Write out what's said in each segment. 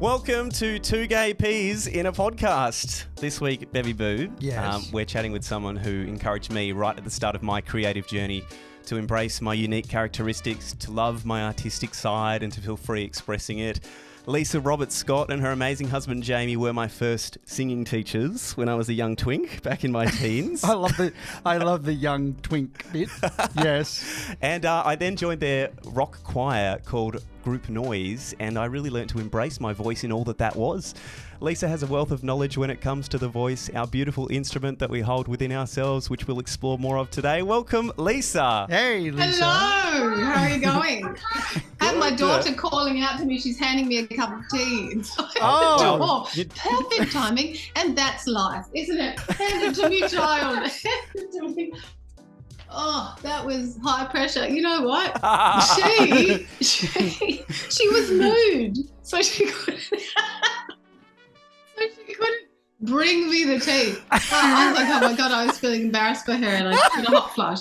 Welcome to Two Gay Peas in a Podcast. This week, Bevy Boo, Yes. We're chatting with someone who encouraged me right at the start of my creative journey to embrace my unique characteristics, to love my artistic side and to feel free expressing it. Lisa Roberts-Scott and her amazing husband Jamie were my first singing teachers when I was a young twink back in my teens. I love the young twink bit. Yes. And I then joined their rock choir called Group Noise, and I really learnt to embrace my voice in all that was. Lisa has a wealth of knowledge when it comes to the voice, our beautiful instrument that we hold within ourselves, which we'll explore more of today. Welcome, Lisa. Hey, Lisa. Hello. How are you going? I have my daughter calling out to me. She's handing me a cup of tea inside the door. Perfect timing. And that's life, isn't it? Hand it to me, child. Hand it to me. Oh, that was high pressure. You know what? She was nude, so she couldn't bring me the tea. I was like, oh my God, I was feeling embarrassed for her and I did a hot flush.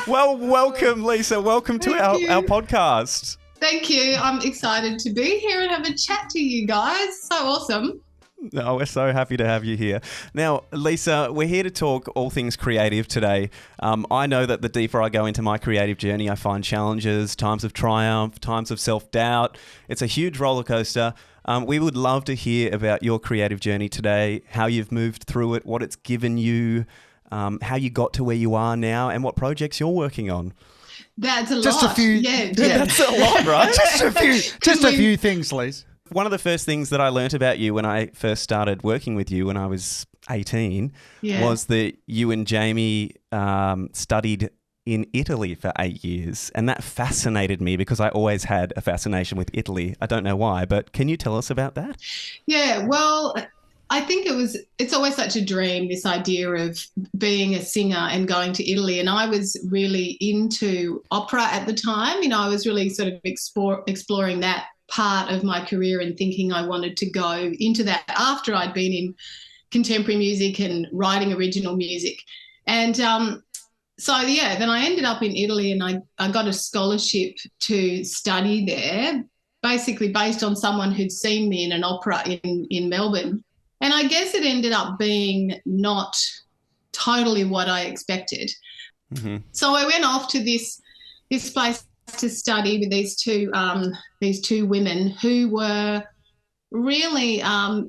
Well, welcome, Lisa. Welcome to our podcast. Thank you. I'm excited to be here and have a chat to you guys. So awesome. No, we're so happy to have you here. Now, Lisa, we're here to talk all things creative today. I know that the deeper I go into my creative journey, I find challenges, times of triumph, times of self-doubt. It's a huge roller coaster. We would love to hear about your creative journey today, how you've moved through it, what it's given you, how you got to where you are now, and what projects you're working on. That's a lot. Just a few. Yeah. That's a lot, right? just a few things, Liz. One of the first things that I learnt about you when I first started working with you when I was 18 was that you and Jamie studied in Italy for 8 years. And that fascinated me because I always had a fascination with Italy. I don't know why, but can you tell us about that? Yeah, well, I think it's always such a dream, this idea of being a singer and going to Italy. And I was really into opera at the time. You know, I was really sort of exploring that part of my career and thinking I wanted to go into that after I'd been in contemporary music and writing original music. And then I ended up in Italy and I got a scholarship to study there, basically based on someone who'd seen me in an opera in Melbourne. And I guess it ended up being not totally what I expected. Mm-hmm. So I went off to this place to study with these two women who were really a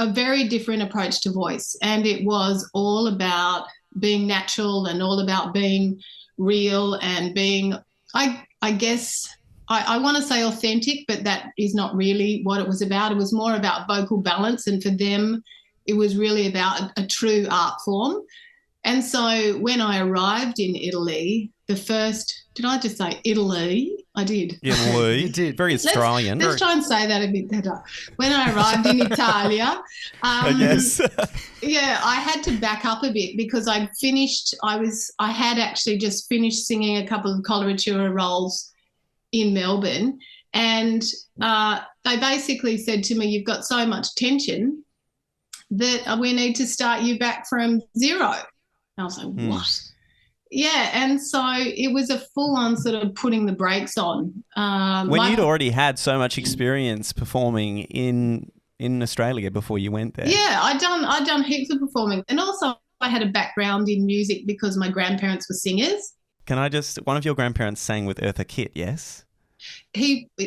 very different approach to voice, and it was all about being natural and all about being real and being, I guess, I want to say authentic, but that is not really what it was about. It was more about vocal balance, and for them, it was really about a true art form. And so when I arrived in Italy, did I just say Italy? I did. Italy. You did. Very Australian. Let's try and say that a bit better. When I arrived in Italia, yes. Yeah, I had to back up a bit because I had actually just finished singing a couple of coloratura roles in Melbourne, and they basically said to me, "You've got so much tension that we need to start you back from zero." And I was like, "What?" Yeah, and so it was a full-on sort of putting the brakes on. When you'd already had so much experience performing in Australia before you went there. Yeah, I'd done heaps of performing, and also I had a background in music because my grandparents were singers. One of your grandparents sang with Eartha Kitt, yes?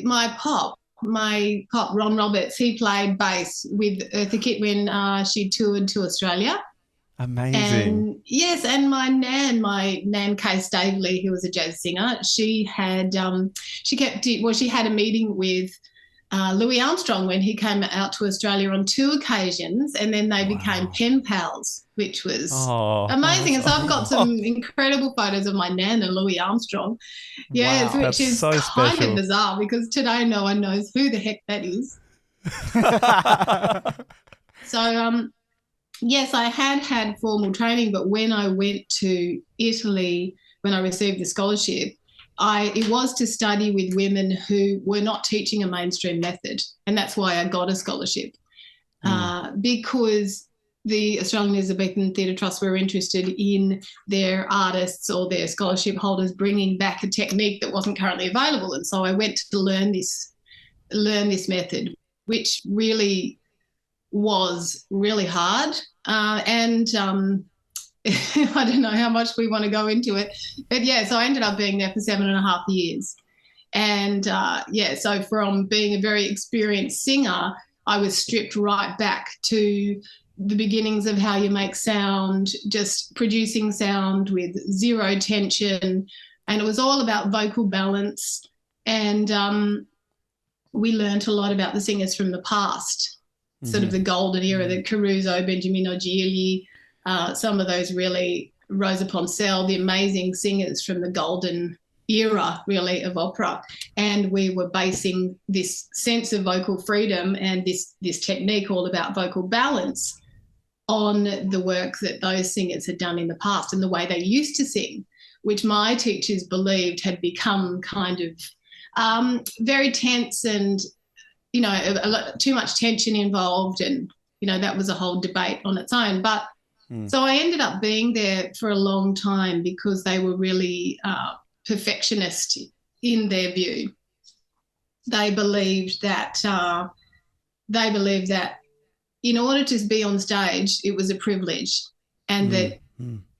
My pop, Ron Roberts, he played bass with Eartha Kitt when she toured to Australia. Amazing. And my nan, Kay Staveley, who was a jazz singer, she had a meeting with Louis Armstrong when he came out to Australia on 2 occasions, and then they became pen pals, which was amazing. And so I've got some incredible photos of my nan and Louis Armstrong. Yes, which is so kind of bizarre because today no one knows who the heck that is. So, yes, I had formal training, but when I went to Italy, when I received the scholarship, it was to study with women who were not teaching a mainstream method, and that's why I got a scholarship because the Australian Elizabethan Theatre Trust were interested in their artists or their scholarship holders bringing back a technique that wasn't currently available, and so I went to learn this method which really was really hard. And I don't know how much we want to go into it, but yeah, so I ended up being there for 7.5 years. And so from being a very experienced singer, I was stripped right back to the beginnings of how you make sound, just producing sound with zero tension. And it was all about vocal balance. And we learned a lot about the singers from the past, sort of the golden era, the Caruso, Benjamin Gigli, some of those really, Rosa Poncel, the amazing singers from the golden era, really, of opera. And we were basing this sense of vocal freedom and this technique all about vocal balance on the work that those singers had done in the past and the way they used to sing, which my teachers believed had become kind of very tense and, too much tension involved. And, that was a whole debate on its own. But so I ended up being there for a long time because they were really perfectionist in their view. They believed that in order to be on stage, it was a privilege, and that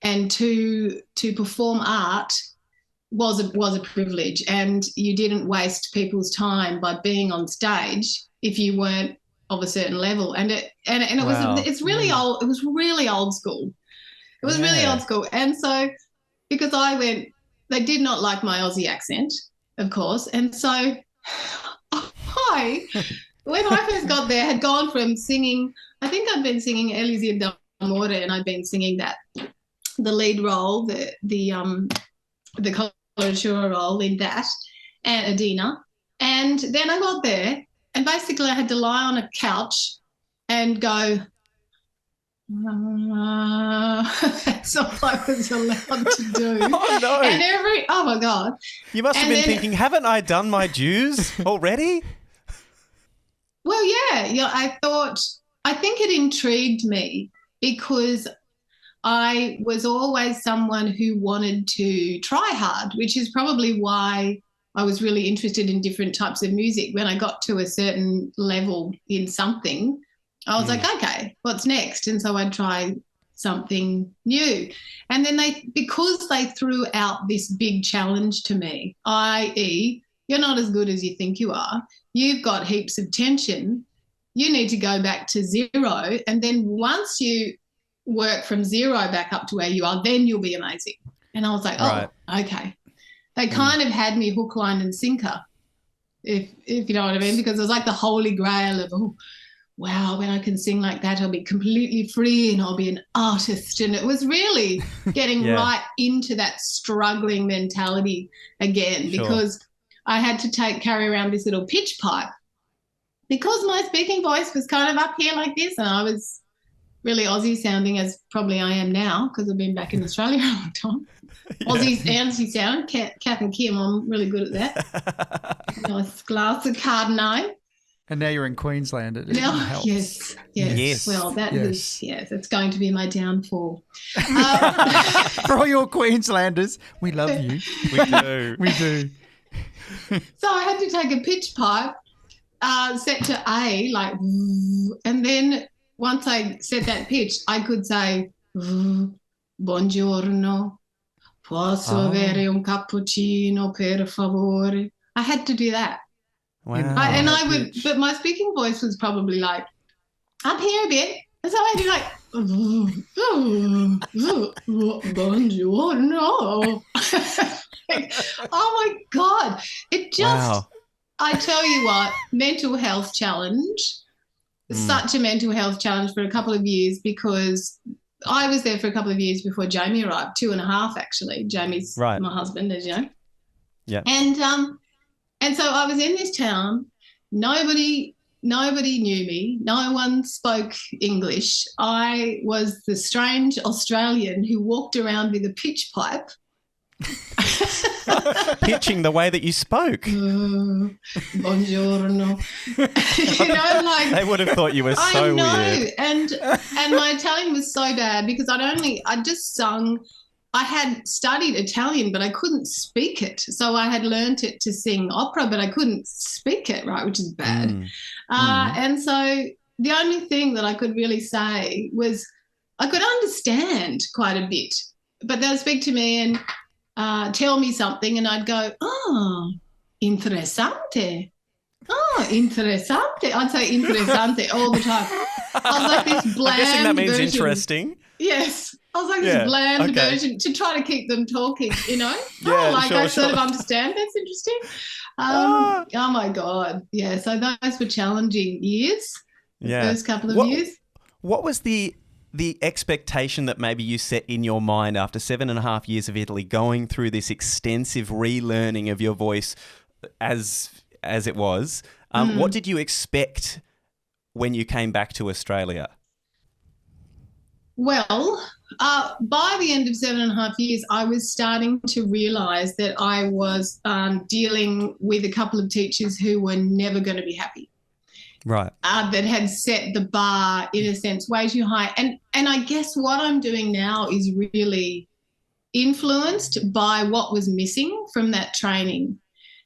and to perform art was a privilege, and you didn't waste people's time by being on stage if you weren't of a certain level. And it was really old. It was really old school. It was really old school. And so because I went, they did not like my Aussie accent, of course. And so when I first got there, had gone from singing, I think I'd been singing Elisir d'Amore, and I'd been singing the lead role, the coloratura role in that, and Adina. And then I got there, and basically I had to lie on a couch and go, that's all I was allowed to do. Oh, no. And oh, my God. You must have been thinking, haven't I done my dues already? Well, yeah, I think it intrigued me because I was always someone who wanted to try hard, which is probably why I was really interested in different types of music. When I got to a certain level in something, I was like, okay, what's next? And so I'd try something new. And then because they threw out this big challenge to me, i.e., you're not as good as you think you are, you've got heaps of tension, you need to go back to zero. And then once you work from zero back up to where you are, then you'll be amazing. And I was like, okay. They kind of had me hook, line and sinker, if you know what I mean, because it was like the holy grail of, wow, when I can sing like that, I'll be completely free and I'll be an artist. And it was really getting right into that struggling mentality again, because I had to carry around this little pitch pipe because my speaking voice was kind of up here like this, and I was really Aussie sounding, as probably I am now because I've been back in Australia a long time. Aussie sound, Kath and Kim, I'm really good at that. Nice glass of Cardinal. And now you're in Queensland. It helps. Yes. Well, that was, it's going to be my downfall. For all your Queenslanders, we love you. We do. We do. So I had to take a pitch pipe, set to A, like, and then once I set that pitch, I could say, buongiorno, posso avere un cappuccino per favore. I had to do that. Wow. But my speaking voice was probably like up here a bit. And so I'd be like, buongiorno. Like, oh my God. It just, I tell you what, mental health challenge, such a mental health challenge for a couple of years, because I was there for a couple of years before Jamie arrived, 2.5 actually. Jamie's my husband, as you know. Yeah. And so I was in this town. Nobody knew me. No one spoke English. I was the strange Australian who walked around with a pitch pipe. Pitching the way that you spoke. Buongiorno. They would have thought you were so weird. And my Italian was so bad because I'd just sung I had studied Italian, but I couldn't speak it. So I had learnt it to sing opera, but I couldn't speak it, right, which is bad. And so the only thing that I could really say was I could understand quite a bit, but they'll speak to me and tell me something, and I'd go, oh, interessante. Oh, interessante. I'd say interessante all the time. I was like this bland I'm guessing that means version. Interesting. Yes. I was like this bland version to try to keep them talking, you know? I sort of understand. That's interesting. Oh my God. Yeah. So those were challenging years, the first couple of years. What was the expectation that maybe you set in your mind after 7.5 years of Italy, going through this extensive relearning of your voice as it was? What did you expect when you came back to Australia? Well, by the end of 7.5 years, I was starting to realise that I was dealing with a couple of teachers who were never going to be happy. Right. That had set the bar, in a sense, way too high. And I guess what I'm doing now is really influenced by what was missing from that training.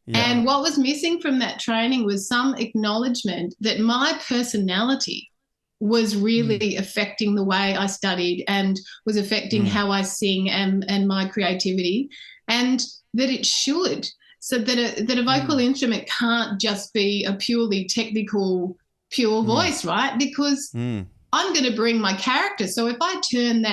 Yeah. And what was missing from that training was some acknowledgement that my personality was really affecting the way I studied and was affecting how I sing and my creativity, and that it should. So that a vocal instrument can't just be a purely technical, pure voice, right? Because I'm going to bring my character. So if I turn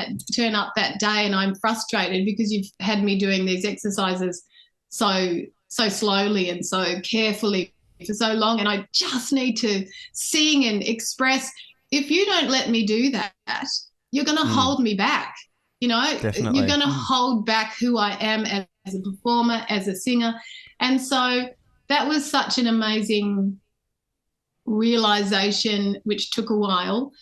up that day and I'm frustrated because you've had me doing these exercises so slowly and so carefully for so long, and I just need to sing and express, if you don't let me do that, you're going to hold me back. You know, Definitely. You're going to hold back who I am as a performer, as a singer. And so that was such an amazing realization, which took a while,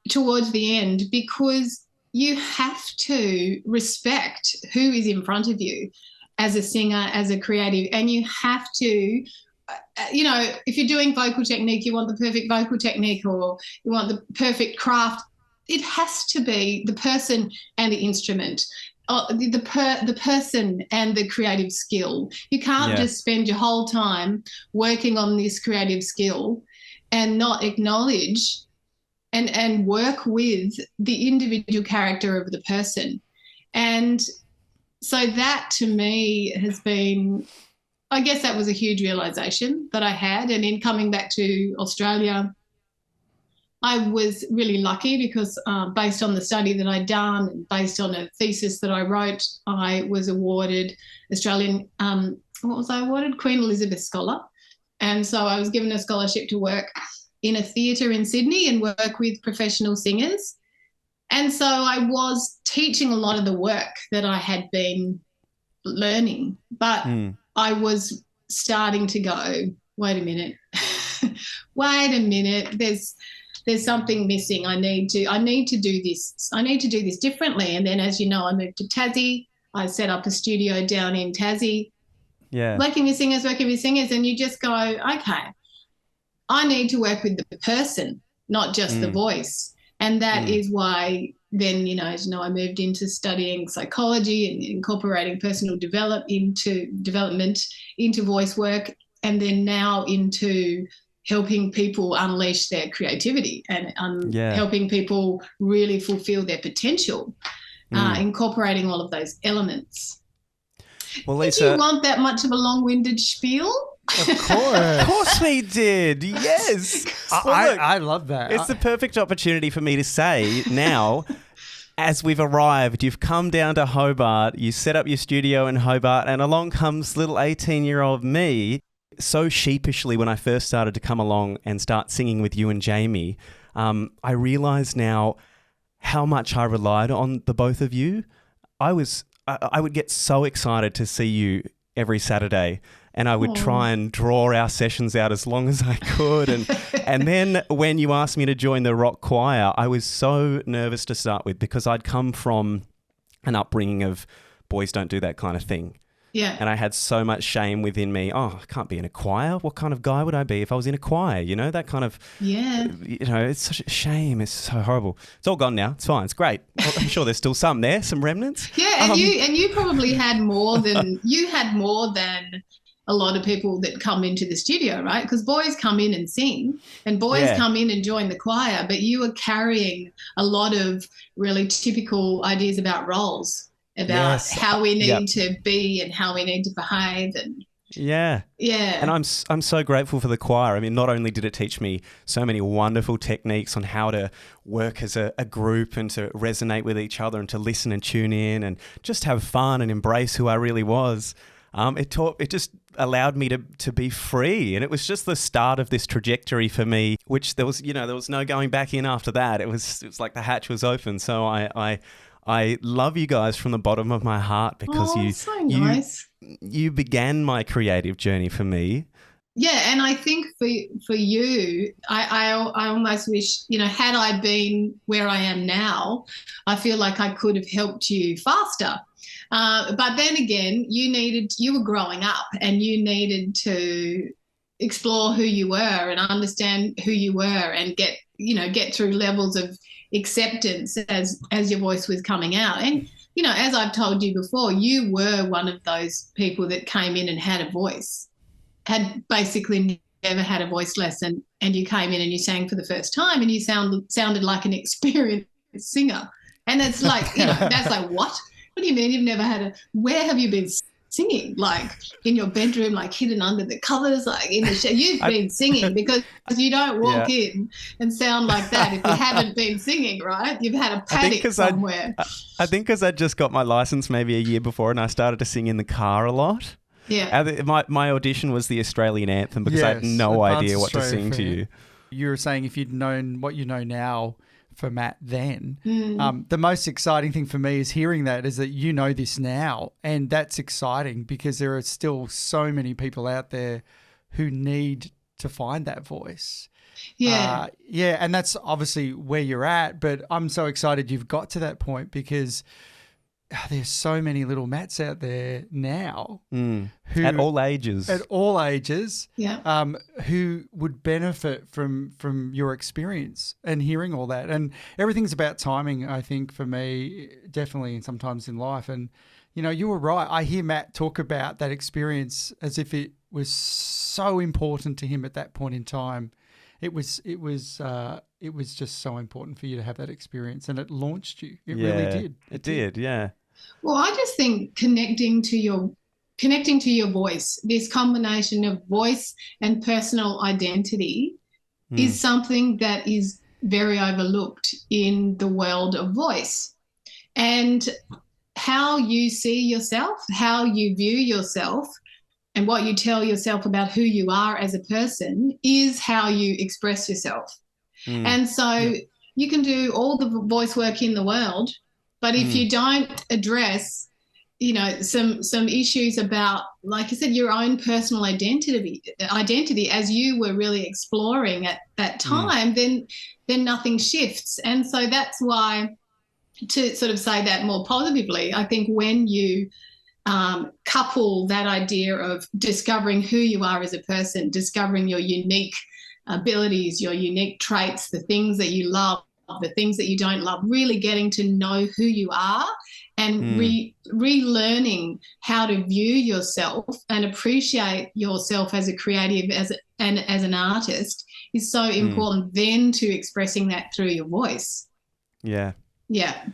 towards the end, because you have to respect who is in front of you as a singer, as a creative, and you have to, you know, if you're doing vocal technique, you want the perfect vocal technique, or you want the perfect craft. It has to be the person and the instrument, the person and the creative skill. You can't just spend your whole time working on this creative skill and not acknowledge and work with the individual character of the person. And so that, to me, has been, I guess that was a huge realisation that I had. And in coming back to Australia, I was really lucky because based on the study that I'd done and based on a thesis that I wrote, I was awarded Australian, what was I awarded? Queen Elizabeth Scholar. And so I was given a scholarship to work in a theatre in Sydney and work with professional singers. And so I was teaching a lot of the work that I had been learning, but I was starting to go, wait a minute, there's something missing. I need to do this. I need to do this differently. And then, as you know, I moved to Tassie. I set up a studio down in Tassie. Yeah. Working with singers. And you just go, okay, I need to work with the person, not just the voice. And that is why then, you know, as you know, I moved into studying psychology and incorporating personal development into voice work, and then now into helping people unleash their creativity and helping people really fulfill their potential, incorporating all of those elements. Well, Lisa, did you want that much of a long-winded spiel? Of course. Of course we did. Yes. I love that. It's the perfect opportunity for me to say now, as we've arrived, you've come down to Hobart, you set up your studio in Hobart, and along comes little 18-year-old me. So sheepishly, when I first started to come along and start singing with you and Jamie, I realise now how much I relied on the both of you. I would get so excited to see you every Saturday, and I would try and draw our sessions out as long as I could. And then when you asked me to join the rock choir, I was so nervous to start with because I'd come from an upbringing of boys don't do that kind of thing. Yeah. And I had so much shame within me. Oh, I can't be in a choir. What kind of guy would I be if I was in a choir? You know, that kind of, it's such a shame. It's so horrible. It's all gone now. It's fine. It's great. I'm sure there's still some there, some remnants. Yeah. And you probably had more than, a lot of people that come into the studio, right? Because boys come in and sing and boys come in and join the choir, but you are carrying a lot of really typical ideas about roles, about how we need to be and how we need to behave. And and I'm so grateful for the choir. I mean, not only did it teach me so many wonderful techniques on how to work as a group and to resonate with each other and to listen and tune in and just have fun and embrace who I really was. It just allowed me to be free, and it was just the start of this trajectory for me, which there was no going back in after that. It was like the hatch was open. So I love you guys from the bottom of my heart because so nice. You began my creative journey for me. Yeah, and I think for you, I almost wish, had I been where I am now, I feel like I could have helped you faster. But then again, you were growing up and you needed to explore who you were and understand who you were and get through levels of acceptance as your voice was coming out. And, as I've told you before, you were one of those people that came in and had a voice, had basically never had a voice lesson, and you came in and you sang for the first time and you sounded like an experienced singer. And it's like, that's like, what? What do you mean you've never had where have you been singing? Like in your bedroom, like hidden under the covers, like in the show? You've been singing because you don't walk in and sound like that if you haven't been singing, right? You've had a panic somewhere. I think because I just got my license maybe a year before and I started to sing in the car a lot. Yeah. My audition was the Australian anthem because I had no idea what to sing to you. You were saying if you'd known what you know now for Matt then. The most exciting thing for me is hearing that is that you know this now, and that's exciting because there are still so many people out there who need to find that voice. And that's obviously where you're at, but I'm so excited you've got to that point because there's so many little Matts out there now who at all ages, who would benefit from your experience and hearing all that. And everything's about timing, I think, for me, definitely, and sometimes in life. And you were right. I hear Matt talk about that experience as if it was so important to him at that point in time. It was just so important for you to have that experience, and it launched you. It really did. It did, yeah. Well, I just think connecting to your voice, this combination of voice and personal identity is something that is very overlooked in the world of voice. And how you see yourself, how you view yourself, and what you tell yourself about who you are as a person is how you express yourself. And so you can do all the voice work in the world, but if you don't address, some issues about, like you said, your own personal identity as you were really exploring at that time, then nothing shifts. And so that's why, to sort of say that more positively, I think when you couple that idea of discovering who you are as a person, discovering your unique abilities, your unique traits, the things that you love, the things that you don't love, really getting to know who you are and relearning how to view yourself and appreciate yourself as a creative, as an artist is so important then to expressing that through your voice.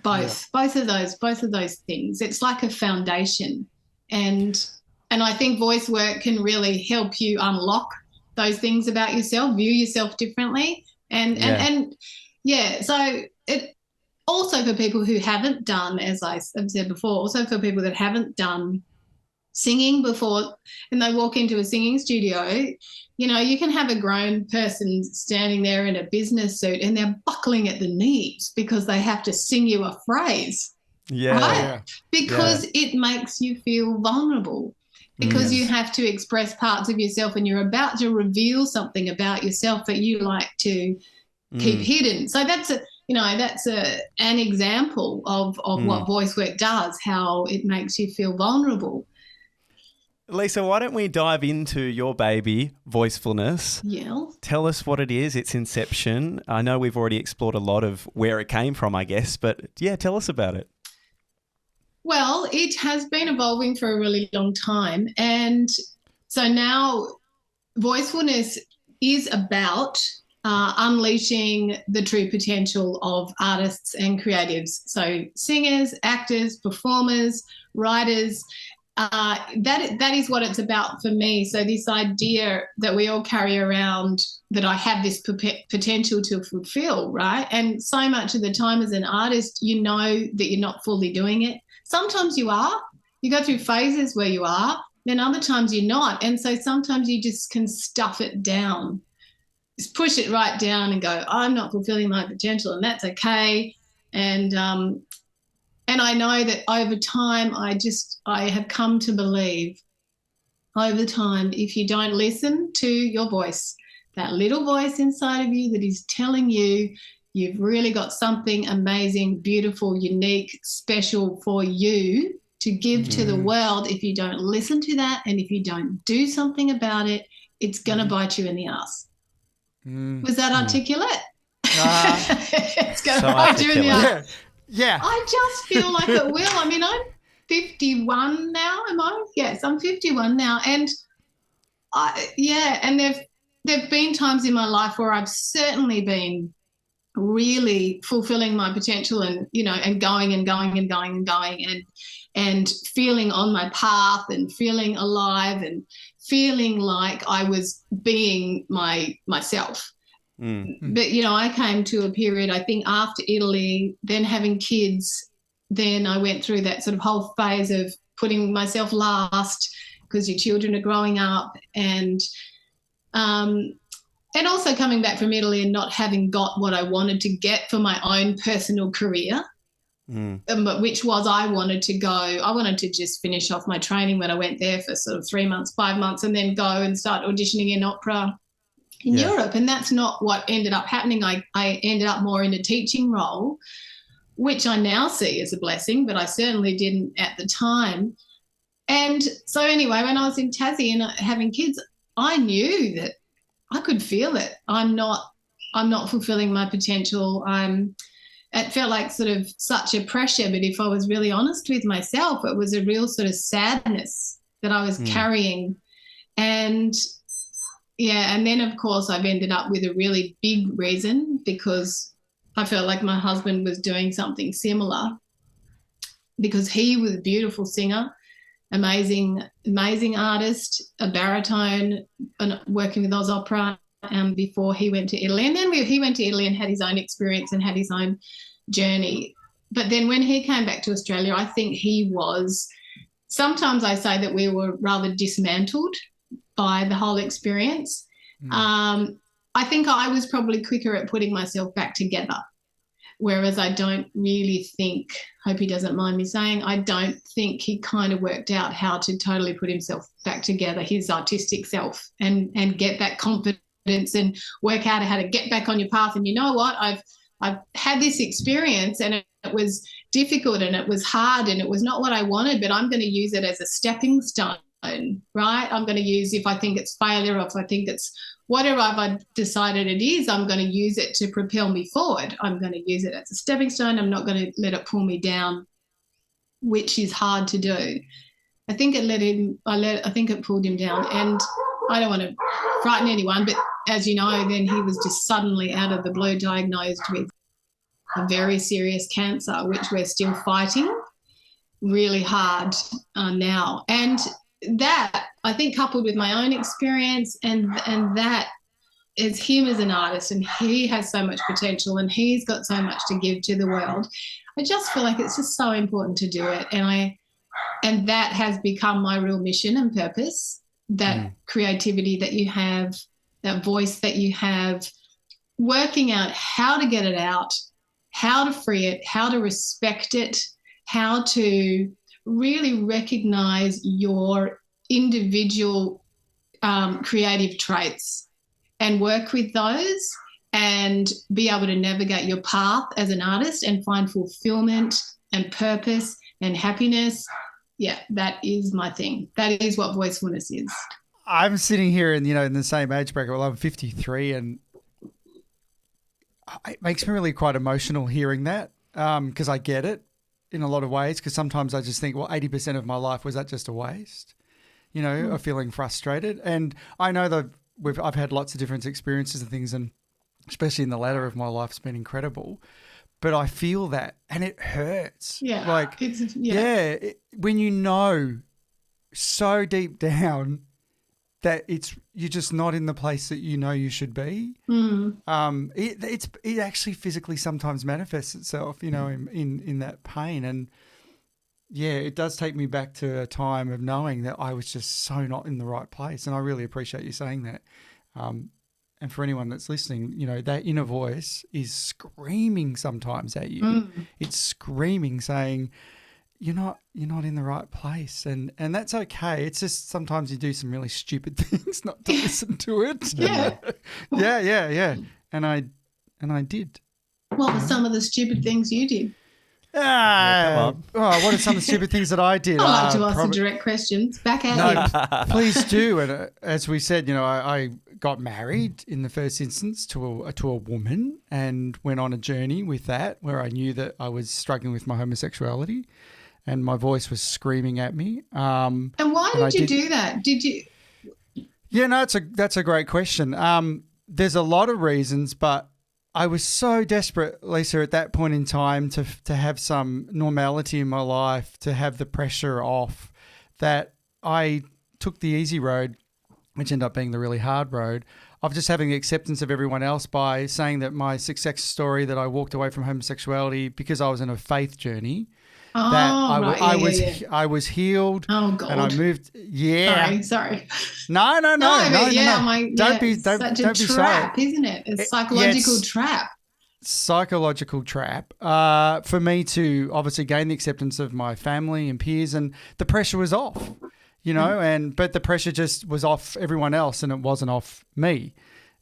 Both of those things. It's like a foundation, and I think voice work can really help you unlock those things about yourself, view yourself differently, and so it also for people who haven't done, as I've said before, also for people that haven't done singing before and they walk into a singing studio, you can have a grown person standing there in a business suit and they're buckling at the knees because they have to sing you a phrase. Because it makes you feel vulnerable, because you have to express parts of yourself and you're about to reveal something about yourself that you like to keep hidden. So that's an example of what voice work does, how it makes you feel vulnerable. Lisa, why don't we dive into your baby, Voicefulness? Yeah. Tell us what it is, its inception. I know we've already explored a lot of where it came from, I guess, but yeah, tell us about it. Well, it has been evolving for a really long time. And so now Voicefulness is about unleashing the true potential of artists and creatives. So singers, actors, performers, writers, that is what it's about for me. So this idea that we all carry around, that I have this potential to fulfill, right? And so much of the time as an artist, you know that you're not fully doing it. Sometimes you are. You go through phases where you are, then other times you're not. And so sometimes you just can stuff it down. Just push it right down and go, I'm not fulfilling my potential, and that's okay. And I know that over time, I have come to believe over time, if you don't listen to your voice, that little voice inside of you that is telling you you've really got something amazing, beautiful, unique, special for you to give to the world, if you don't listen to that and if you don't do something about it, it's going to bite you in the ass. Was that articulate? It's going to bite you in the ass. Yeah. I just feel like it will. I mean, I'm 51 now, am I? Yes, I'm 51 now. And and there've been times in my life where I've certainly been really fulfilling my potential and, and going and feeling on my path and feeling alive and feeling like I was being myself. But, I came to a period, I think, after Italy, then having kids, then I went through that sort of whole phase of putting myself last because your children are growing up, and also coming back from Italy and not having got what I wanted to get for my own personal career, which was I wanted to just finish off my training when I went there for sort of 3 months, 5 months, and then go and start auditioning in opera in Europe. And that's not what ended up happening. I ended up more in a teaching role, which I now see as a blessing, but I certainly didn't at the time. And so anyway, when I was in Tassie and having kids, I knew that I could feel it. I'm not fulfilling my potential. It felt like sort of such a pressure, but if I was really honest with myself, it was a real sort of sadness that I was carrying. And and then, of course, I've ended up with a really big reason, because I felt like my husband was doing something similar, because he was a beautiful singer, amazing artist, a baritone, and working with Oz Opera before he went to Italy. And then he went to Italy and had his own experience and had his own journey. But then when he came back to Australia, I think sometimes I say that we were rather dismantled by the whole experience. I think I was probably quicker at putting myself back together, whereas I don't really think, hope he doesn't mind me saying, I don't think he kind of worked out how to totally put himself back together, his artistic self, and get that confidence and work out how to get back on your path. And you know what? I've had this experience, and it was difficult and it was hard and it was not what I wanted, but I'm going to use it as a stepping stone. Right? I'm going to use, if I think it's failure, or if I think it's whatever I've decided it is, I'm going to use it to propel me forward. I'm going to use it as a stepping stone. I'm not going to let it pull me down, which is hard to do. I think it pulled him down, and I don't want to frighten anyone, but as you know, then he was just suddenly out of the blue diagnosed with a very serious cancer, which we're still fighting really hard now. And that, I think, coupled with my own experience and that is him as an artist, and he has so much potential and he's got so much to give to the world. I just feel like it's just so important to do it. And that has become my real mission and purpose, that creativity that you have, that voice that you have, working out how to get it out, how to free it, how to respect it, how to really recognize your individual creative traits and work with those and be able to navigate your path as an artist and find fulfillment and purpose and happiness, that is my thing. That is what voicefulness is. I'm sitting here and, in the same age bracket. Well, I'm 53 and it makes me really quite emotional hearing that because I get it in a lot of ways, because sometimes I just think, well, 80% of my life, was that just a waste? Of feeling frustrated. And I know that I've had lots of different experiences and things, and especially in the latter of my life, it's been incredible. But I feel that, and it hurts. Yeah. Like, when you know so deep down that you're just not in the place that you should be. It actually physically sometimes manifests itself, in that pain. And yeah, it does take me back to a time of knowing that I was just so not in the right place. And I really appreciate you saying that. And for anyone that's listening, that inner voice is screaming sometimes at you. It's screaming, saying, you're not in the right place, and that's okay. It's just sometimes you do some really stupid things not to listen to it. Yeah. And I did. What were some of the stupid things you did? Come on. Oh, what are some of the stupid things that I did? I like to ask the direct questions. Back at you. Please do. And as we said, I got married in the first instance to a woman, and went on a journey with that where I knew that I was struggling with my homosexuality. And my voice was screaming at me. And why did you do that? Did you? Yeah, no, that's a great question. There's a lot of reasons, but I was so desperate, Lisa, at that point in time to have some normality in my life, to have the pressure off, that I took the easy road, which ended up being the really hard road, of just having the acceptance of everyone else by saying that my success story, that I walked away from homosexuality because I was in a faith journey. I was healed. Oh God! And I moved. Yeah. Sorry. No. Don't be such a trap, isn't it? It's a psychological trap. Psychological trap. For me to obviously gain the acceptance of my family and peers, and the pressure was off. But the pressure just was off everyone else, and it wasn't off me.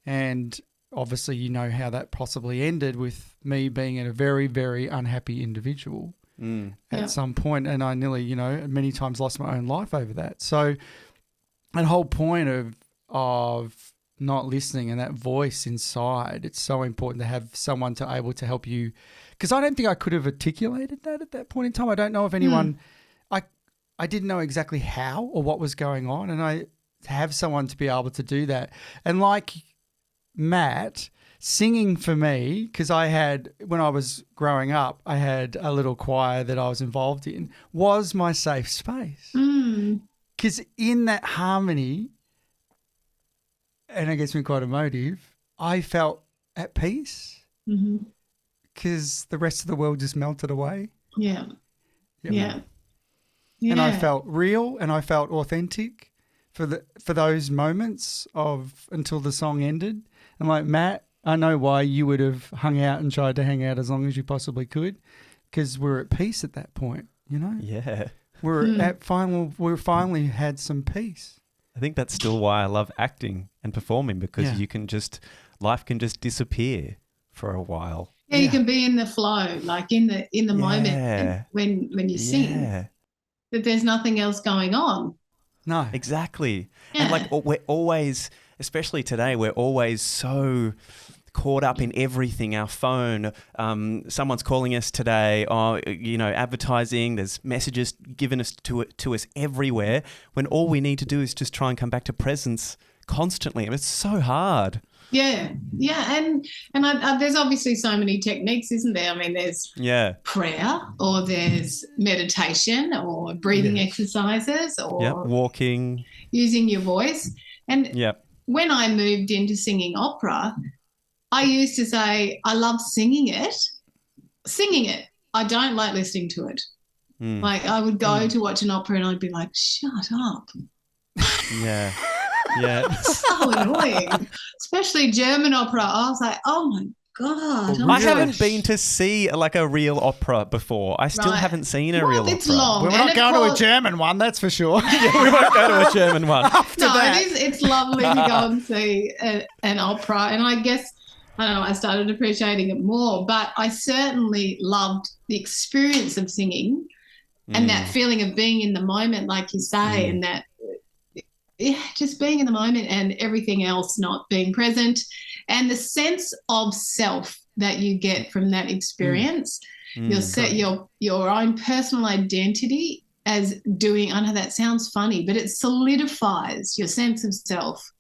And obviously, how that possibly ended, with me being a very, very unhappy individual. At some point, and I nearly, many times lost my own life over that. So that whole point of not listening and that voice inside, it's so important to have someone able to help you, because I don't think I could have articulated that at that point in time. I don't know if anyone, I didn't know exactly how or what was going on, and I have someone to be able to do that. And like Matt, singing for me, because when I was growing up, I had a little choir that I was involved in, was my safe space. Because in that harmony, and it gets me quite emotive, I felt at peace, because the rest of the world just melted away. Yeah. And I felt real, and I felt authentic for those moments until the song ended. And like, Matt, I know why you would have hung out and tried to hang out as long as you possibly could, because we're at peace at that point, Yeah. We finally had some peace. I think that's still why I love acting and performing, because life can just disappear for a while. Yeah, you can be in the flow, like in the moment when you sing, that there's nothing else going on. No. Exactly. Yeah. And we're always, especially today, we're always so caught up in everything. Our phone, someone's calling us today, or advertising. There's messages given to us everywhere. When all we need to do is just try and come back to presence constantly. It's so hard. Yeah, and there's obviously so many techniques, isn't there? I mean, there's prayer, or there's meditation, or breathing exercises, or walking, using your voice. And when I moved into singing opera, I used to say, I love singing it. I don't like listening to it. Like, I would go to watch an opera and I'd be like, shut up. Yeah. So annoying. Especially German opera. I was like, oh my God. I haven't been to see a real opera before. I still haven't seen a real it's opera. long. We're not going to a German one, that's for sure. We won't go to a German one. It's lovely to go and see an opera. And I guess, I don't know, I started appreciating it more. But I certainly loved the experience of singing. And that feeling of being in the moment, like you say, and that, just being in the moment and everything else not being present, and the sense of self that you get from that experience, your own personal identity as doing, I know that sounds funny, but it solidifies your sense of self,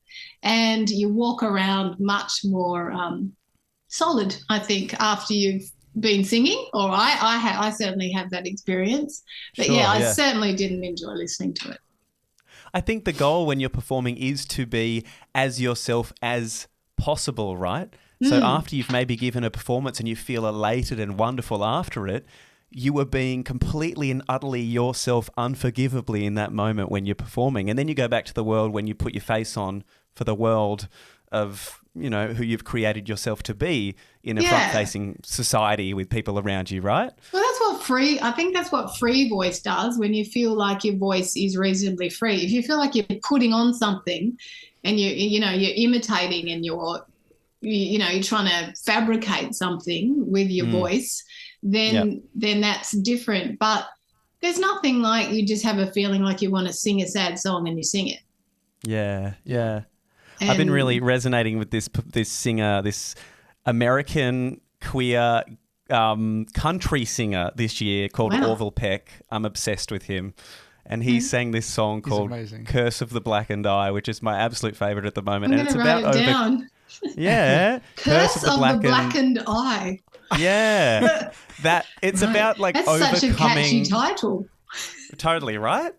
and you walk around much more solid, I think, after you've been singing, or I certainly have that experience. But Sure, I certainly didn't enjoy listening to it. I think the goal when you're performing is to be as yourself as possible, right? So after you've maybe given a performance and you feel elated and wonderful after it, you were being completely and utterly yourself unforgivably in that moment when you're performing. And then you go back to the world when you put your face on for the world of, you know, who you've created yourself to be in a front-facing society with people around you, right? Well, I think that's what free voice does, when you feel like your voice is reasonably free. If you feel like you're putting on something and you're imitating and you're trying to fabricate something with your voice, then that's different. But there's nothing like you just have a feeling like you want to sing a sad song and you sing it. Yeah, yeah. I've been really resonating with this singer, this American queer country singer this year called Orville Peck. I'm obsessed with him. And he sang this song called Curse of the Blackened Eye, which is my absolute favourite at the moment. I'm going to write it down. Yeah. Curse of the Blackened Eye. Yeah. It's about like That's overcoming. Such a catchy title. Totally, right?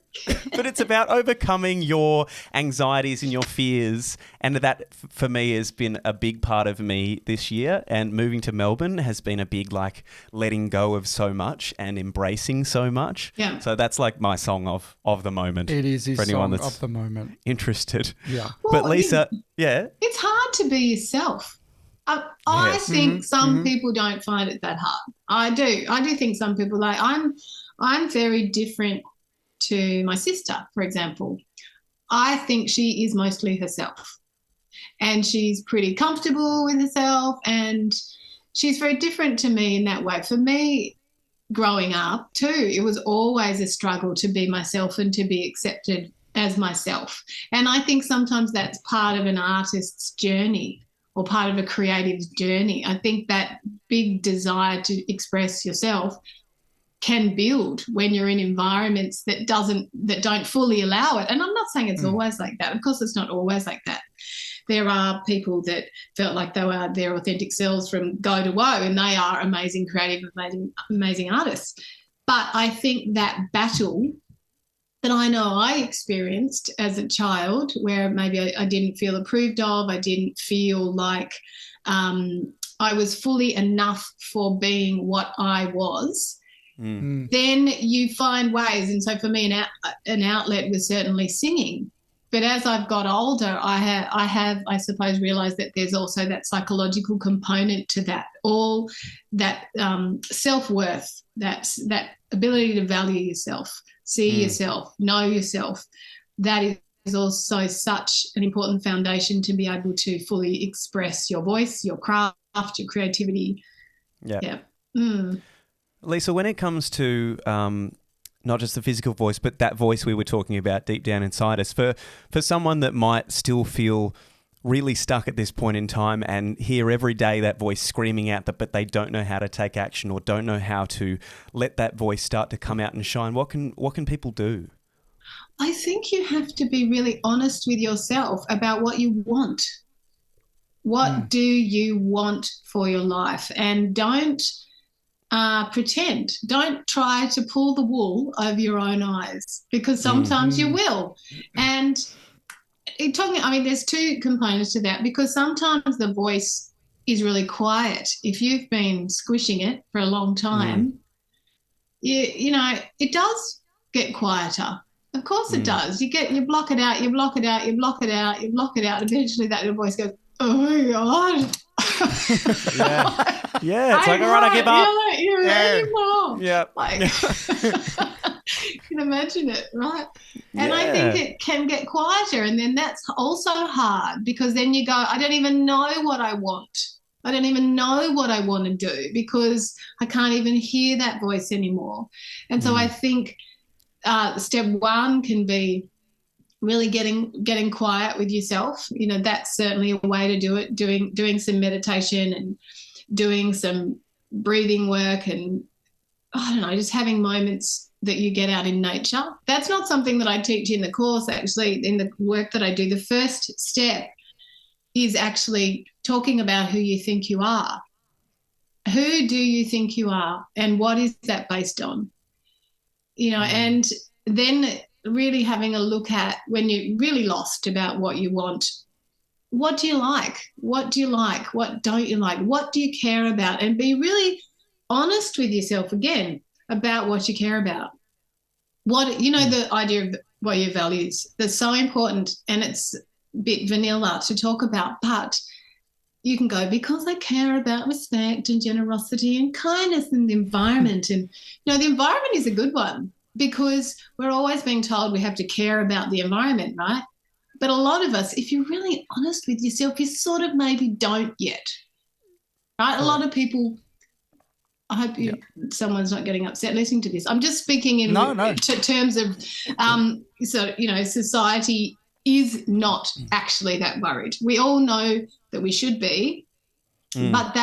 But it's about overcoming your anxieties and your fears. And that, for me, has been a big part of me this year. And moving to Melbourne has been a big, like, letting go of so much and embracing so much. Yeah. So that's like my song of the moment. It is his for anyone song that's of the moment. interested. Yeah. But Lisa, it's hard to be yourself. I think some people don't find it that hard. I do think some people, like, I'm very different to my sister, for example. I think she is mostly herself, and she's pretty comfortable with herself, and she's very different to me in that way. For me, growing up too, it was always a struggle to be myself and to be accepted as myself. And I think sometimes that's part of an artist's journey or part of a creative journey. I think that big desire to express yourself can build when you're in environments that don't fully allow it. And I'm not saying it's always like that. Of course, it's not always like that. There are people that felt like they were their authentic selves from go to woe, and they are amazing, creative, amazing artists. But I think that battle that I know I experienced as a child, where maybe I didn't feel approved of, I didn't feel like I was fully enough for being what I was, then you find ways. And so for me, an outlet was certainly singing. But as I've got older, I have, I suppose, realised that there's also that psychological component to that, all that self-worth, that ability to value yourself, see yourself, know yourself. That is also such an important foundation to be able to fully express your voice, your craft, your creativity. Yeah. Lisa, when it comes to not just the physical voice, but that voice we were talking about deep down inside us, for someone that might still feel really stuck at this point in time and hear every day that voice screaming out, but they don't know how to take action or don't know how to let that voice start to come out and shine, what can people do? I think you have to be really honest with yourself about what you want. What do you want for your life? And don't pretend. Don't try to pull the wool over your own eyes, because sometimes you will. And there's two components to that, because sometimes the voice is really quiet. If you've been squishing it for a long time, it does get quieter. Of course it does. You block it out, you block it out, you block it out, you block it out. Eventually that little voice goes, oh my God. Yeah, it's like, all right, I give up. You're yeah. Like, you can imagine it, right? And I think it can get quieter, and then that's also hard, because then you go, I don't even know what I want. I don't even know what I want to do because I can't even hear that voice anymore. And so I think step one can be really getting quiet with yourself. You know, that's certainly a way to do it. Doing some meditation and doing some breathing work, and I don't know, just having moments that you get out in nature. That's not something that I teach in the course. Actually, in the work that I do, the first step is actually talking about who you think you are. Who do you think you are, and what is that based on? You know, and then really having a look at, when you're really lost about what you want, what do you like? What do you like? What don't you like? What do you care about? And be really honest with yourself again about what you care about. What, you know, the idea of what your values, that's so important, and it's a bit vanilla to talk about, but you can go, because I care about respect and generosity and kindness and the environment. And, you know, the environment is a good one, because we're always being told we have to care about the environment, right? But a lot of us, if you're really honest with yourself, you sort of maybe don't yet, right? A lot of people, I hope someone's not getting upset listening to this. I'm just speaking in terms of, so, you know, society is not actually that worried. We all know that we should be, but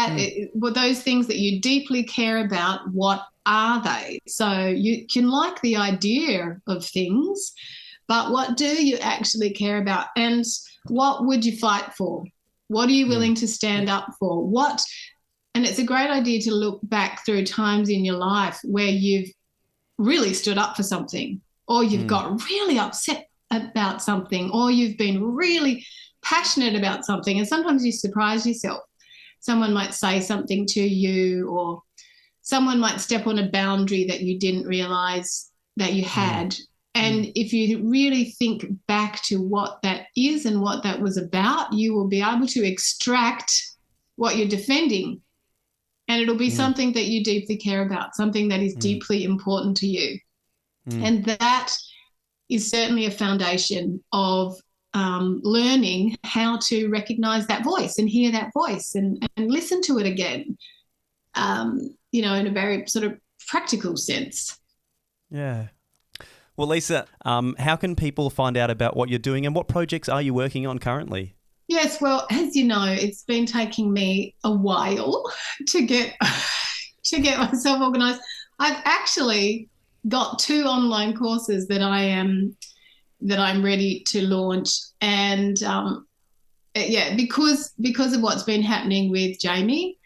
well, those things that you deeply care about, what are they? So you can like the idea of things, but what do you actually care about? And what would you fight for? What are you willing to stand up for? And it's a great idea to look back through times in your life where you've really stood up for something, or you've got really upset about something, or you've been really passionate about something. And sometimes you surprise yourself. Someone might say something to you, or someone might step on a boundary that you didn't realise that you had. And if you really think back to what that is and what that was about, you will be able to extract what you're defending. And it'll be something that you deeply care about, something that is deeply important to you. And that is certainly a foundation of learning how to recognise that voice and hear that voice and listen to it again, you know, in a very sort of practical sense. Yeah. Well, Lisa, how can people find out about what you're doing, and what projects are you working on currently? Yes, well, as you know, it's been taking me a while to get myself organised. I've actually got 2 online courses that I'm ready to launch, and because of what's been happening with Jamie,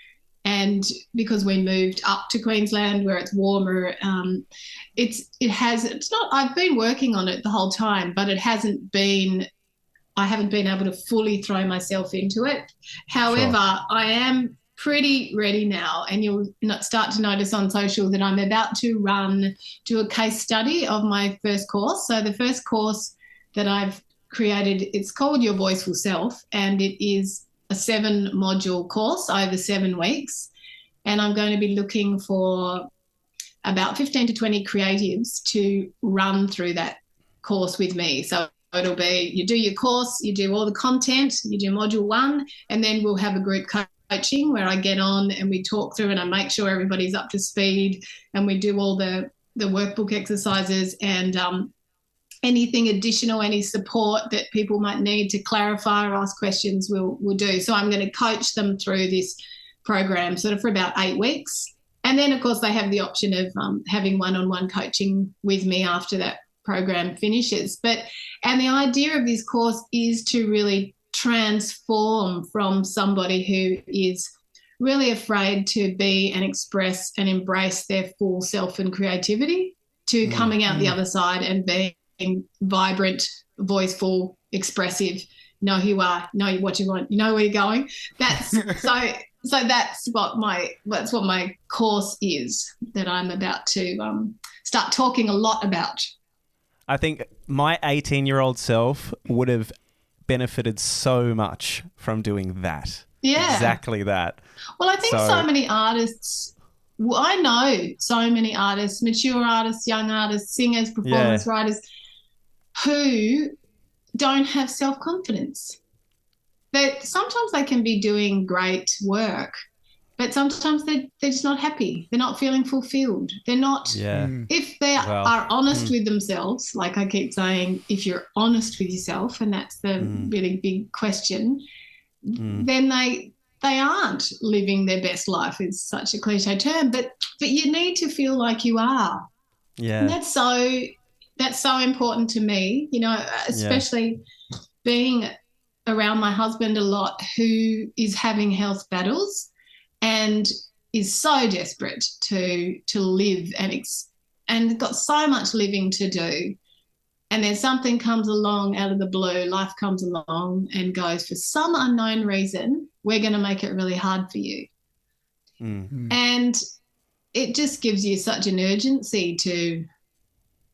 and because we moved up to Queensland where it's warmer, I've been working on it the whole time, but I haven't been able to fully throw myself into it. However, I am pretty ready now, and you'll start to notice on social that I'm about to do a case study of my first course. So the first course that I've created, it's called Your Voiceful Self, and it is a 7-module course over 7 weeks. And I'm going to be looking for about 15 to 20 creatives to run through that course with me. So it'll be, you do your course, you do all the content, you do module 1, and then we'll have a group coaching where I get on and we talk through, and I make sure everybody's up to speed, and we do all the workbook exercises, and anything additional, any support that people might need to clarify or ask questions, we'll do. So I'm going to coach them through this program sort of for about 8 weeks. And then, of course, they have the option of having one-on-one coaching with me after that program finishes. And the idea of this course is to really transform from somebody who is really afraid to be and express and embrace their full self and creativity to coming out the other side and being vibrant, voiceful, expressive, know who you are, know what you want, you know where you're going. That's so that's what my course is that I'm about to start talking a lot about. I think my 18-year-old self would have benefited so much from doing that. Yeah. Exactly that. Well, I think so many artists, I know so many artists, mature artists, young artists, singers, performance writers, who don't have self-confidence. sometimes they can be doing great work, but sometimes they're just not happy. They're not feeling fulfilled. They're not. Yeah. If they Wow. are honest with themselves, like I keep saying, if you're honest with yourself, and that's the really big question, then they aren't living their best life. Is such a cliche term, but you need to feel like you are. Yeah. And that's so important to me, you know, especially being around my husband a lot, who is having health battles and is so desperate to live and got so much living to do. And then something comes along out of the blue, life comes along and goes, for some unknown reason, we're going to make it really hard for you. And it just gives you such an urgency to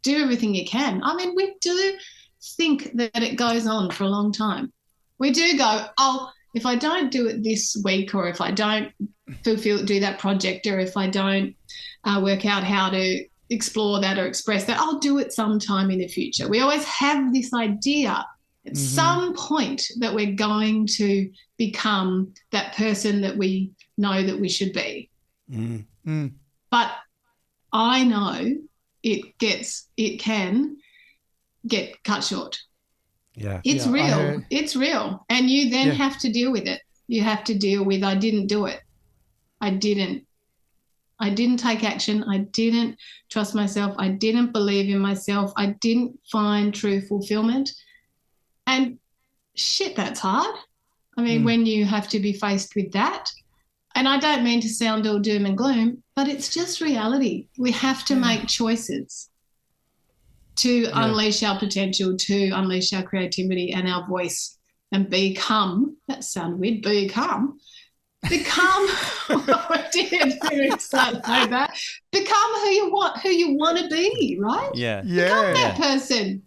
do everything you can. I mean, we do think that it goes on for a long time. We do go, oh, if I don't do it this week, or if I don't do that project, or if I don't work out how to explore that or express that, I'll do it sometime in the future. We always have this idea at some point that we're going to become that person that we know that we should be. But I know it can get cut short. Yeah. It's real. It's real. And you then have to deal with it. You have to deal with, I didn't do it. I didn't take action. I didn't trust myself. I didn't believe in myself. I didn't find true fulfillment. And shit, that's hard. I mean, when you have to be faced with that, and I don't mean to sound all doom and gloom, but it's just reality. We have to make choices to unleash our potential, to unleash our creativity and our voice, and become, that sounded weird, become what I did. Like that. Become who you want to be, right? Yeah. Become that person.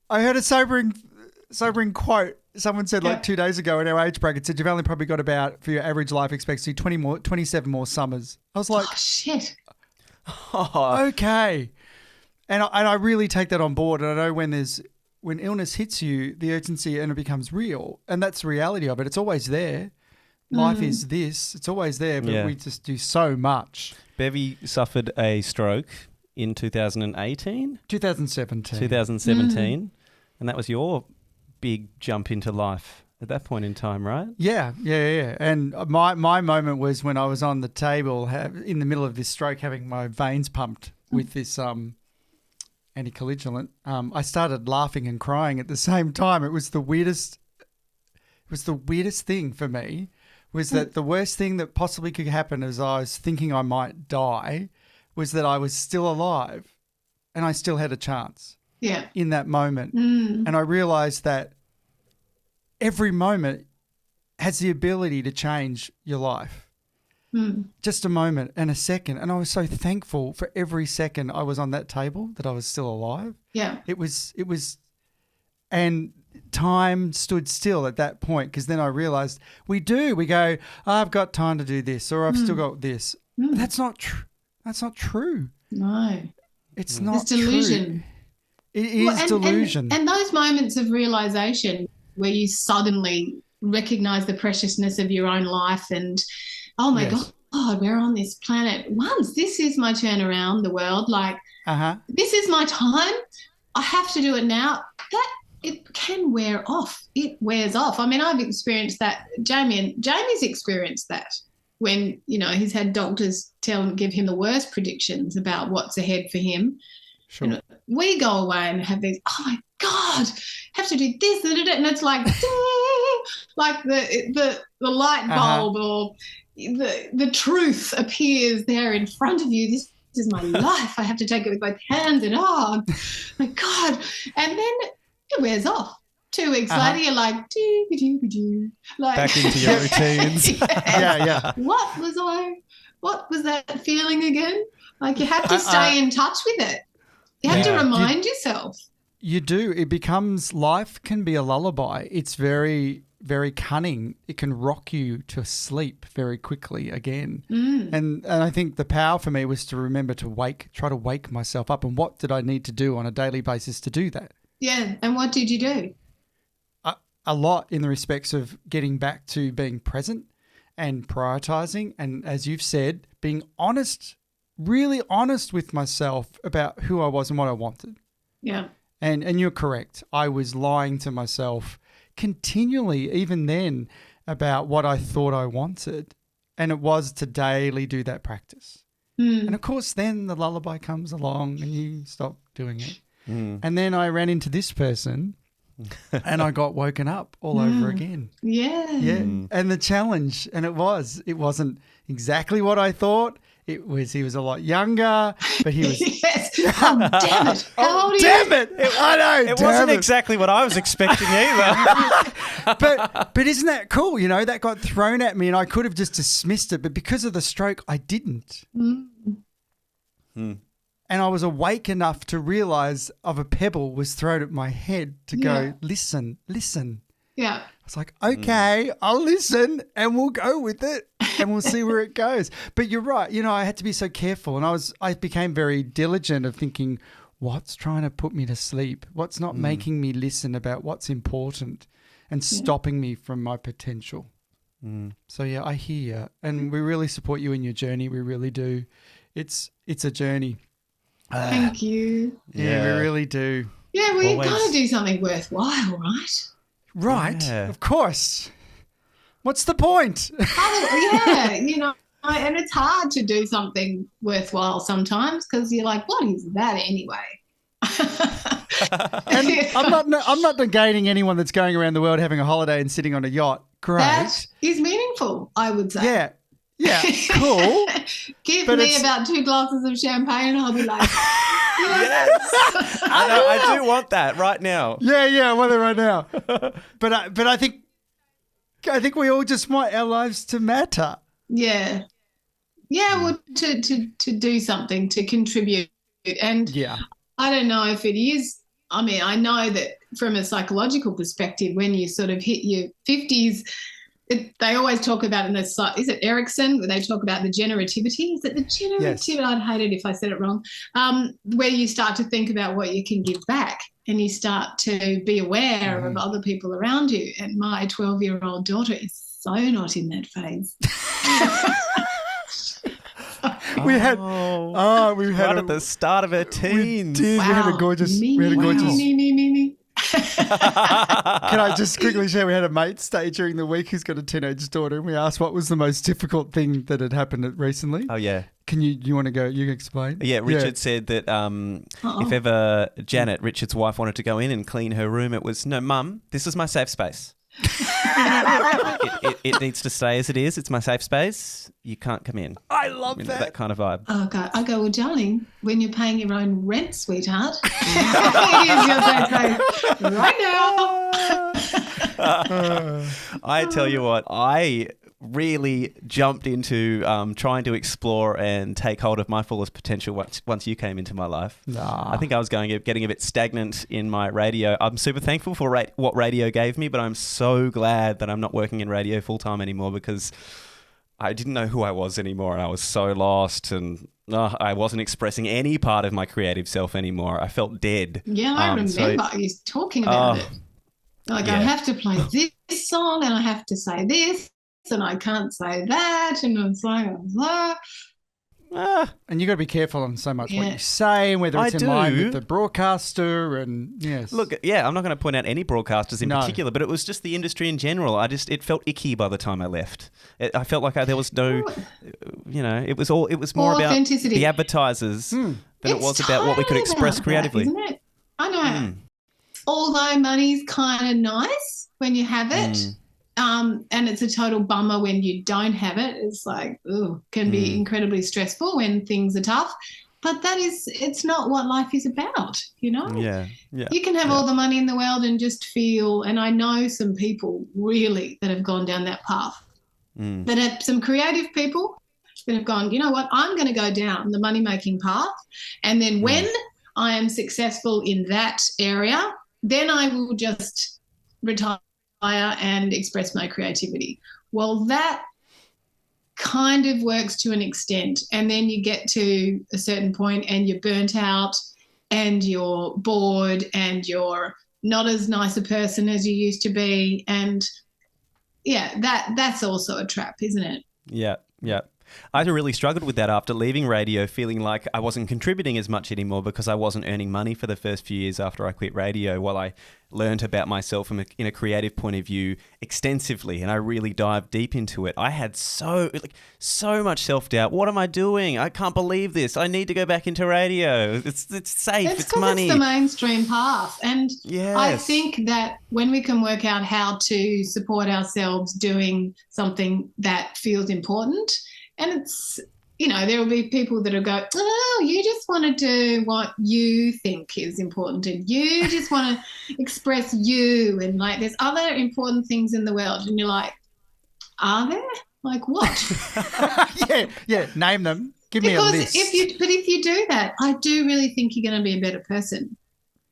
I heard a sobering quote. Someone said 2 days ago in our age bracket, said you've only probably got about, for your average life expectancy, 27 more summers. I was like, oh shit. Okay. And I really take that on board. And I know when illness hits you, the urgency and it becomes real. And that's the reality of it. It's always there. Life is this. It's always there, but we just do so much. Bevy suffered a stroke in 2018? 2017. 2017. And that was your big jump into life at that point in time, right? Yeah. And my moment was when I was on the table in the middle of this stroke, having my veins pumped with this anticoagulant. I started laughing and crying at the same time. It was the weirdest thing for me. Was that the worst thing that possibly could happen as I was thinking I might die, was that I was still alive and I still had a chance in that moment. And I realised that every moment has the ability to change your life. Just a moment and a second. And I was so thankful for every second I was on that table that I was still alive. Yeah. It was, and time stood still at that point, because then I realised we go, oh, I've got time to do this, or I've still got this. That's not true. That's not true. No. It's not. It's delusion. True. It is delusion. And those moments of realisation where you suddenly recognise the preciousness of your own life and, oh my God, we're on this planet once. This is my turn around the world. Like, this is my time. I have to do it now. It can wear off. It wears off. I mean, I've experienced that. Jamie's experienced that when, you know, he's had doctors give him the worst predictions about what's ahead for him. Sure. You know, we go away and have these, oh my God, have to do this, and it's like, like the light bulb or the truth appears there in front of you. This is my life. I have to take it with both hands, and oh my God. And then it wears off. 2 weeks later, you're like, like back into your routines. Yeah. What was that feeling again? Like, you have to stay in touch with it. You have to remind yourself. You do. It becomes, life can be a lullaby. It's very, very cunning. It can rock you to sleep very quickly again. And I think the power for me was to remember to try to wake myself up. And what did I need to do on a daily basis to do that? Yeah. And what did you do? a lot in the respects of getting back to being present and prioritizing. And as you've said, being honest, really honest with myself about who I was and what I wanted. Yeah. And you're correct. I was lying to myself continually, even then, about what I thought I wanted. And it was to daily do that practice. And of course, then the lullaby comes along and you stop doing it. And then I ran into this person and I got woken up all over again. Yeah. Yeah. And the challenge, and it wasn't exactly what I thought. He was a lot younger, but he was. Yes. Oh, damn it. How old are you? Damn it. I know. It wasn't exactly what I was expecting either. But isn't that cool? You know, that got thrown at me and I could have just dismissed it, but because of the stroke, I didn't. And I was awake enough to realize of a pebble was thrown at my head to go, listen. Yeah. I was like, okay, I'll listen and we'll go with it and we'll see where it goes. But you're right. You know, I had to be so careful and I became very diligent of thinking, what's trying to put me to sleep? What's not making me listen about what's important and stopping me from my potential? So, yeah, I hear you. And we really support you in your journey. We really do. It's a journey. Thank you. Yeah, we really do. Yeah, well, you've got to do something worthwhile, right? Right, Yeah. of course. What's the point? Yeah, you know, and it's hard to do something worthwhile sometimes because you're like, what is that anyway? And I'm not negating anyone that's going around the world having a holiday and sitting on a yacht. Great. That is meaningful, I would say. Yeah, cool. Give me about 2 glasses of champagne and I'll be like, Yes. I do want that right now. Yeah, I want it right now. But I think we all just want our lives to matter. Yeah. Yeah, well, to do something, to contribute. And I don't know if it is, I mean, I know that from a psychological perspective, when you sort of hit your 50s, they always talk about in this, is it Erickson, where they talk about the generativity? Is it the generativity? Yes. I'd hate it if I said it wrong. Where you start to think about what you can give back and you start to be aware of other people around you. And my 12-year-old daughter is so not in that phase. We had right at the start of her teens. We had a gorgeous. Me. Can I just quickly share? We had a mate stay during the week who's got a teenage daughter, and we asked what was the most difficult thing that had happened recently. Oh yeah. Can you want to go? You can explain. Yeah, Richard said that if ever Janet, Richard's wife, wanted to go in and clean her room, it was, no, Mum, this is my safe space. it needs to stay as it is. It's my safe space. You can't come in. I love that. That kind of vibe. Oh, God. I go, well, darling, when you're paying your own rent, sweetheart, it is your safe space right now. I tell you what, I really jumped into trying to explore and take hold of my fullest potential once you came into my life. I think I was getting a bit stagnant in my radio. I'm super thankful for what radio gave me, but I'm so glad that I'm not working in radio full time anymore because I didn't know who I was anymore and I was so lost and I wasn't expressing any part of my creative self anymore. I felt dead. Yeah, I remember you talking about it. Like, I have to play this song and I have to say this and I can't say that, and it's like, and you got to be careful on so much what you say and whether it's in line with the broadcaster. And yes, look, I'm not going to point out any broadcasters in particular, but it was just the industry in general. It felt icky by the time I left. I felt like there was no, it was more about the advertisers than it was about what we could express creatively. Isn't it? I know. Although money's kind of nice when you have it. And it's a total bummer when you don't have it. It's like, can be incredibly stressful when things are tough. But it's not what life is about, you know? Yeah. You can have all the money in the world and just feel, and I know some people really that have gone down that path. That have some creative people that have gone, you know what, I'm going to go down the money-making path. And then when I am successful in that area, then I will just retire and express my creativity. Well, that kind of works to an extent, and then you get to a certain point and you're burnt out and you're bored and you're not as nice a person as you used to be. And yeah, that's also a trap, isn't it? Yeah, yeah. I really struggled with that after leaving radio, feeling like I wasn't contributing as much anymore because I wasn't earning money for the first few years after I quit radio, while I learned about myself in a creative point of view extensively, and I really dived deep into it. I had so much self-doubt. What am I doing? I can't believe this. I need to go back into radio. It's safe. It's money. It's the mainstream path. And yes. I think that when we can work out how to support ourselves doing something that feels important, and it's, there will be people that will go, oh, you just want to do what you think is important and you just want to express you, and like there's other important things in the world, and you're like, are there? Like what? yeah, name them. Give me a list. If you do that, I do really think you're going to be a better person.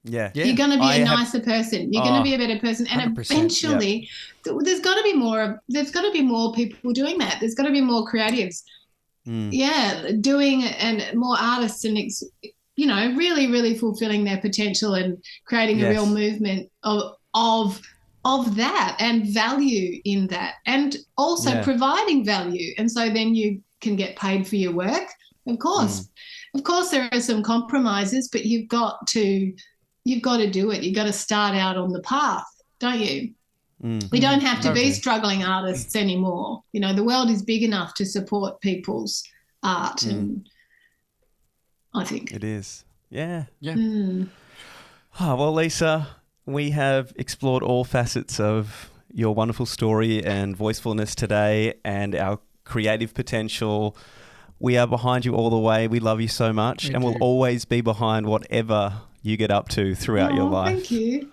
Yeah. You're going to be a nicer person. You're going to be a better person, and eventually, there's got to be more. There's got to be more people doing that. There's got to be more creatives, doing, and more artists, and really, really fulfilling their potential and creating a real movement of that and value in that, and also providing value. And so then you can get paid for your work. Of course, there are some compromises, but you've got to do it. You've got to start out on the path, don't you? We don't have to be struggling artists anymore. The world is big enough to support people's art, and I think it is. Yeah. Oh, well, Lisa, we have explored all facets of your wonderful story and voicefulness today, and our creative potential. We are behind you all the way. We love you so much, and we'll always be behind whatever you get up to throughout your life. Thank you.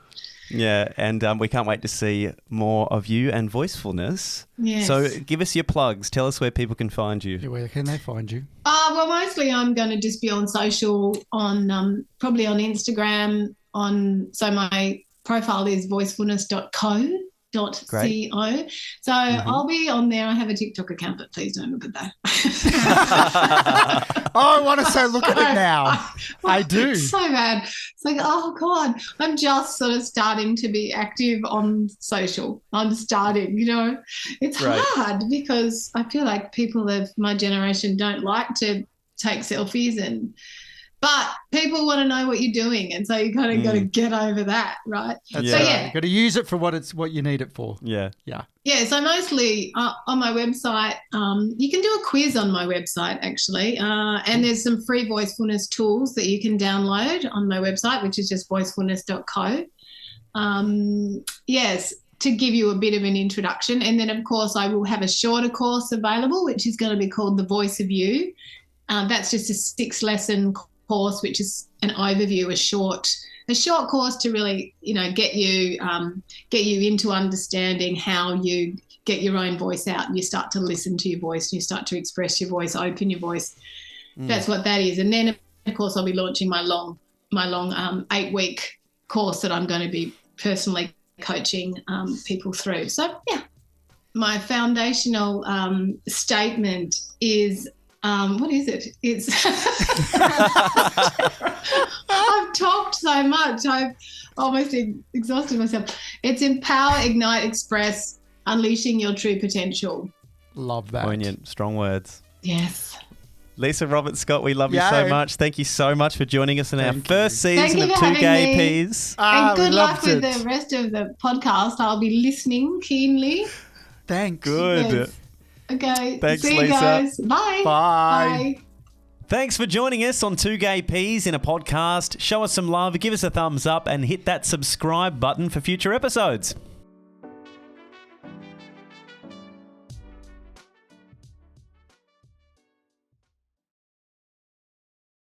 Yeah, and we can't wait to see more of you and Voicefulness. Yes. So give us your plugs. Tell us where people can find you. Yeah, where can they find you? Well, mostly I'm going to just be on social, on probably on Instagram. So my profile is voicefulness.co. .co. So I'll be on there. I have a TikTok account, but please don't look at that. I want to say look at it now. I do. It's so bad. It's like, oh God, I'm just sort of starting to be active on social. I'm starting, it's hard because I feel like people of my generation don't like to take selfies, but people want to know what you're doing, and so you kind of got to get over that, right? That's right. You've got to use it for what you need it for. Yeah. So mostly on my website, you can do a quiz on my website actually, and there's some free voicefulness tools that you can download on my website, which is just voicefulness.co. To give you a bit of an introduction, and then of course I will have a shorter course available, which is going to be called The Voice of You. That's just a 6-lesson course, which is an overview, a short course to really, get you into understanding how you get your own voice out, and you start to listen to your voice, and you start to express your voice, open your voice. That's what that is. And then of course I'll be launching my long 8-week course that I'm going to be personally coaching people through. So my foundational statement is, what is it? It's I've talked so much. I've almost exhausted myself. It's empower, ignite, express, unleashing your true potential. Love that. Poignant, strong words. Yes. Lisa Roberts-Scott, we love you so much. Thank you so much for joining us in our first season of Two Gay Peas. And good luck with the rest of the podcast. I'll be listening keenly. Thanks. Good. Yes. Okay. Thanks, See you Lisa. guys. Bye. Bye. Thanks for joining us on Two Gay Peas in a podcast. Show us some love, give us a thumbs up, and hit that subscribe button for future episodes.